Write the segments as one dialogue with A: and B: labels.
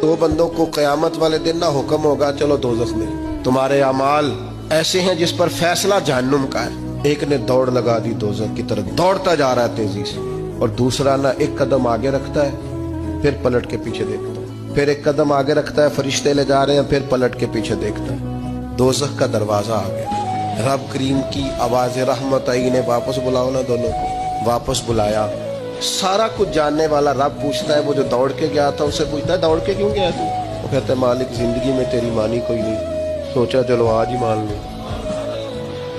A: दो बंदों को क़यामत वाले दिन ना हुक्म होगा चलो दोज़ख में। तुम्हारे अमाल ऐसे हैं जिस पर फैसला जहन्नुम का है। एक ने दौड़ लगा दी दोज़ख की तरफ, दौड़ता जा रहा है तेजी से, और दूसरा ना एक कदम आगे रखता है फिर पलट के पीछे देखता है, फिर एक कदम आगे रखता है, फरिश्ते ले जा रहे हैं, फिर पलट के पीछे देखता है। दोज़ख का दरवाजा आ गया। रब करीम की आवाज़ रहमत आई, इन्हें वापस बुलाओ ना। दोनों को वापस बुलाया। सारा कुछ जानने वाला रब पूछता है, वो जो दौड़ के गया था उससे पूछता है दौड़ के क्यों गया तू? वो कहता है मालिक जिंदगी में तेरी मानी कोई नहीं, सोचा चलो आज ही मान लो।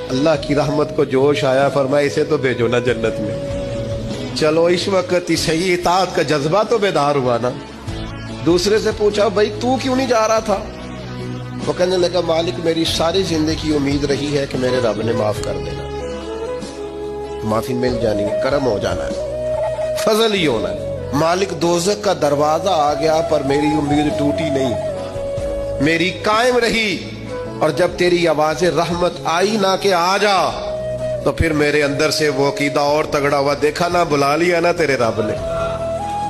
A: अल्लाह की रहमत को जोश आया, फरमाया इसे तो भेजो ना जन्नत में। चलो इस वक्त सही इताअत का जज्बा तो बेदार हुआ ना। दूसरे से पूछा भाई तू क्यों नहीं जा रहा था? वो कहने लगा मालिक मेरी सारी जिंदगी उम्मीद रही है कि मेरे रब ने माफ कर देना, माफी मिल जानी है, करम हो जाना है, फजल ही होना है। मालिक दोज़ख का दरवाजा आ गया पर मेरी उम्मीद टूटी नहीं, मेरी कायम रही। और जब तेरी आवाज़ रहमत आई ना कि आ जा, तो फिर मेरे अंदर से वो अकीदा और तगड़ा हुआ। देखा ना, बुला लिया ना तेरे रब ने,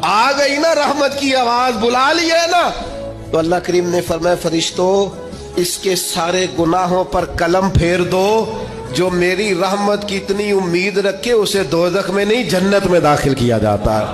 A: आ गई ना रहमत की आवाज, बुला लिया ना। तो अल्लाह करीम ने फरमाया फरिश्तों इसके सारे गुनाहों पर कलम फेर दो, जो मेरी रहमत की इतनी उम्मीद रखे उसे दोज़ख में नहीं जन्नत में दाखिल किया जाता है।